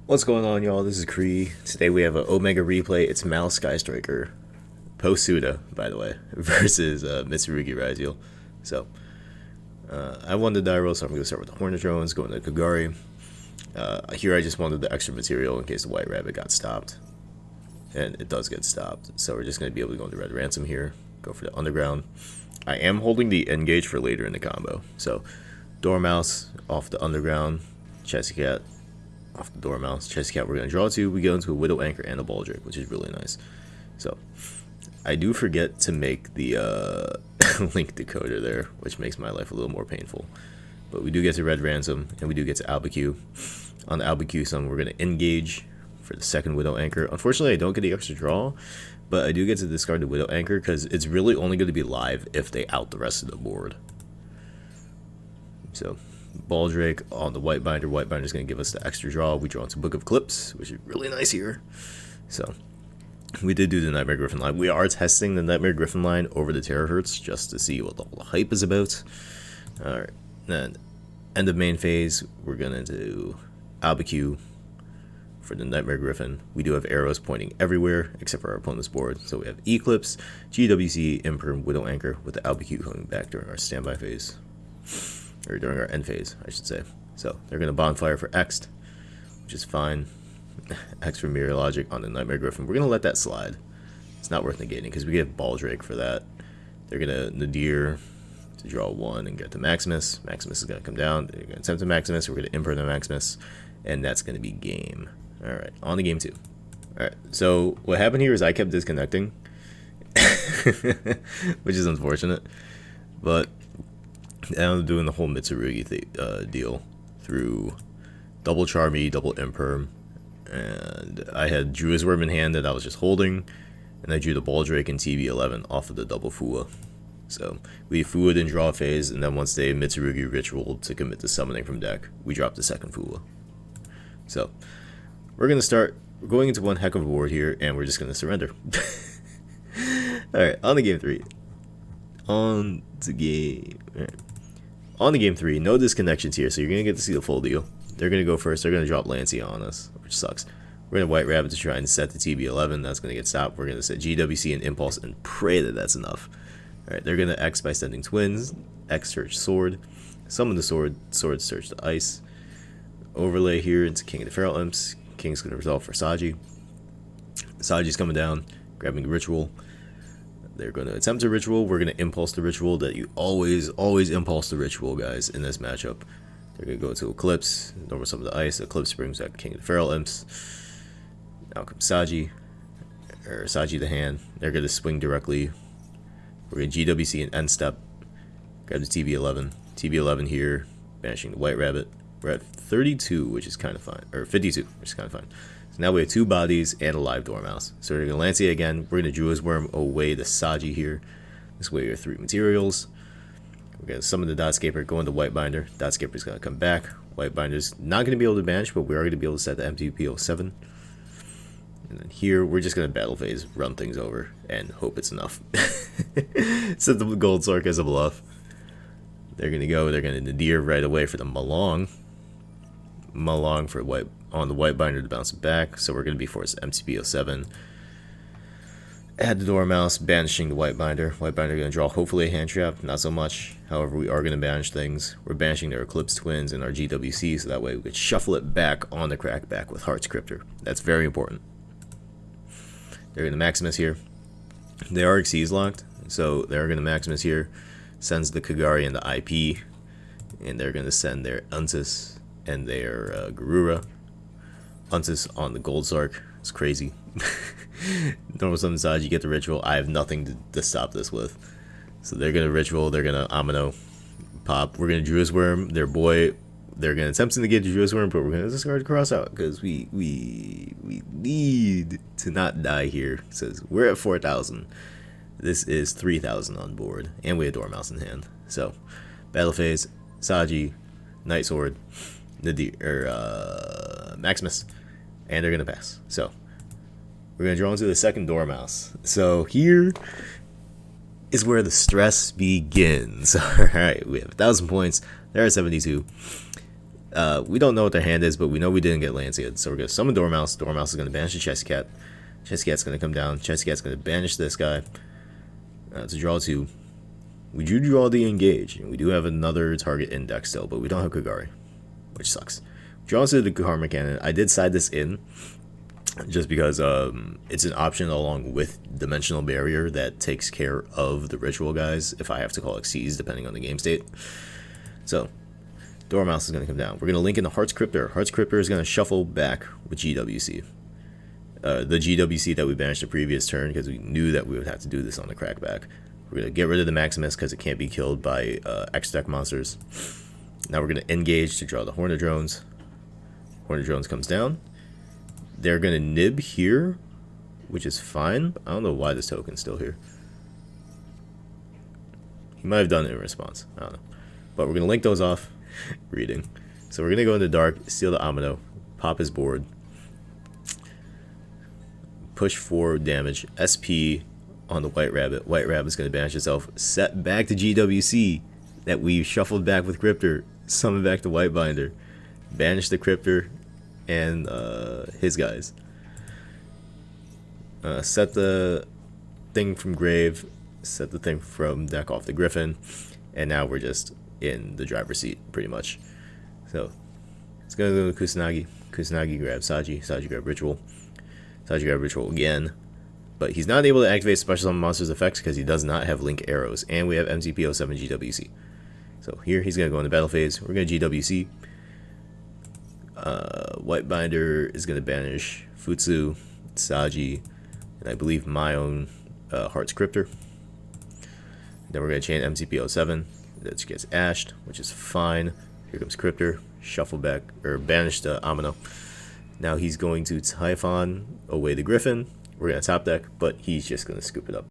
What's going on, y'all? This is Kree. Today we have an Omega Replay. It's Maliss Sky Striker, post Suda, by the way, versus Mitsurugi Ryzeal. So, I won the die roll, so I'm going to start with the Hornet Drones, going to Kagari. Here I just wanted the extra material in case the White Rabbit got stopped. And it does get stopped, so we're just going to be able to go into Red Ransom here, go for the Underground. I am holding the Engage for later in the combo. So, Dormouse off the Underground, Chessy Cat off the Dormouse, Chessy Cat we're going to draw to. We go into a Widow Anchor and a Baldrick, which is really nice. So, I do forget to make the link decoder there, which makes my life a little more painful. But we do get to Red Ransom, and we do get to Albique. On the Albique Sun, we're going to Engage for the second Widow Anchor. Unfortunately, I don't get the extra draw, but I do get to discard the Widow Anchor because it's really only going to be live if they out the rest of the board. So, Baldrick on the White Binder. White Binder is going to give us the extra draw. We draw into Book of Clips, which is really nice here. So, we did do the Nightmare Griffin line. We are testing the Nightmare Griffin line over the Terahertz just to see what all the hype is about. Alright, then end of main phase, we're going to do Albique for the Nightmare Griffin. We do have arrows pointing everywhere except for our opponent's board. So we have Eclipse, GWC, Imperm, Widow Anchor with the Albique coming back during our standby phase. Or during our end phase, I should say. So they're going to Bonfire for X, which is fine. X for Mirror Logic on the Nightmare Griffin. We're going to let that slide. It's not worth negating because we get Baldrick for that. They're going to Nadir to draw one and get to Maximus. Maximus is going to come down. They're going to attempt to Maximus. We're going to Imperm the Maximus. And that's going to be game. Alright, on to game 2. Alright, so what happened here is I kept disconnecting. Which is unfortunate. But I'm doing the whole Mitsurugi deal through double Charmy, double Imperm. And I had Druid's Worm in hand that I was just holding. And I drew the Baldrick and TB11 off of the double Fua. So we Fua'd in draw phase, and then once they Mitsurugi Ritual to commit to summoning from deck, we dropped the second Fua. So we're going to start going into one heck of a board here, and we're just going to surrender. Alright, on to game 3. On to game... Right. On to game 3, no disconnections here, so you're going to get to see the full deal. They're going to go first, they're going to drop Lancia on us, which sucks. We're going to White Rabbit to try and set the TB11, that's going to get stopped. We're going to set GWC and Impulse and pray that that's enough. Alright, they're going to X by sending Twins, X search Sword, summon the Sword, Sword search the Ice. Overlay here into King of the Feral Imps. King's going to resolve for Saji. Saji's coming down, grabbing the Ritual. They're going to attempt a Ritual. We're going to Impulse the Ritual. That you always Impulse the Ritual, guys, in this matchup. They're going to go to Eclipse, normal summon the Ice. Eclipse brings back King of the Feral Imps. Now comes Saji, or Saji the hand. They're going to swing directly. We're going to GWC and end step. Grab the TB11. TB11 here, banishing the White Rabbit. We're at 32, which is kind of fine. Or 52, which is kind of fine. So now we have 2 bodies and a live Dormouse. So we're going to Lancia again. We're going to Druid's Worm away to Saji here. This way we have 3 materials. We're going to summon the Dotscaper, go into White Binder. Dotscaper's going to come back. White Binder's not going to be able to banish, but we are going to be able to set the MTP07. And then here, we're just going to battle phase, run things over, and hope it's enough. Set the Gold Sork as a bluff. They're going to go, they're going to Nadir right away for the Malong. Malong for white on the White Binder to bounce it back, so we're going to be forced to MTP07. Add the Dormouse, banishing the White Binder. White Binder going to draw hopefully a hand trap, not so much. However, we are going to banish things. We're banishing their Eclipse Twins and our GWC, so that way we could shuffle it back on the Crackback with Heart's Cryptor. That's very important. They're going to Maximus here. They are Xyz locked, so they're going to Maximus here. Sends the Kagari and the IP, and they're going to send their Untus and their Garura. Untus on the Gold Sark. It's crazy. Normal summon side, you get the Ritual. I have nothing to stop this with. So they're going to Ritual, they're going to Amino pop. We're going to Druid's Worm, their boy. They're going to attempt to get the Druid's Worm, but we're going to discard the Cross out because we need to not die here. It says we're at 4,000. This is 3,000 on board, and we have Dormouse in hand. So, battle phase, Saji, Night Sword, Nadir, Maximus, and they're gonna pass. So, we're gonna draw into the second Dormouse. So here is where the stress begins. All right, we have 1,000 points. They're at 72. We don't know what their hand is, but we know we didn't get Lancea. So we're going to summon Dormouse. Dormouse is going to banish the Chessy Cat. Chessy Cat's going to come down. Chessy Cat's going to banish this guy to draw 2. We do draw the Engage, and we do have another target in deck still, but we don't have Kagari, which sucks. Draw to the Karma Cannon. I did side this in just because it's an option along with Dimensional Barrier that takes care of the Ritual guys if I have to call Xyz depending on the game state. So Dormouse is going to come down. We're going to link into Heart's Cryptor. Heart's Cryptor is going to shuffle back with GWC. The GWC that we banished the previous turn because we knew that we would have to do this on the crackback. We're going to get rid of the Maximus because it can't be killed by X-Deck monsters. Now we're going to engage to draw the Hornet Drones. Hornet Drones comes down. They're going to nib here, which is fine. I don't know why this token's still here. He might have done it in response. I don't know. But we're going to link those off. Reading. So we're going to go into dark, steal the Amino, pop his board, push 4 damage, SP on the White Rabbit. White Rabbit's going to banish itself, set back to GWC that we shuffled back with Cryptor, summon back to White Binder, banish the Cryptor and his guys. Set the thing from grave, set the thing from deck off the Griffin, and now we're just in the driver's seat pretty much. So it's going to go to Kusanagi. Kusanagi grab Saji. Saji grab Ritual. Saji grab Ritual again. But he's not able to activate Special Summon Monsters effects because he does not have Link Arrows. And we have MCP07 GWC. So here he's going to go in the battle phase. We're going to GWC. White Binder is going to banish Futsu, Saji, and I believe my own Heart's Cryptor. Then we're going to chain MCP07. That gets ashed, which is fine. Here comes Cryptor. Shuffle back, or banish the Amino. Now he's going to Typhon away the Griffin. We're going to top deck, but he's just going to scoop it up.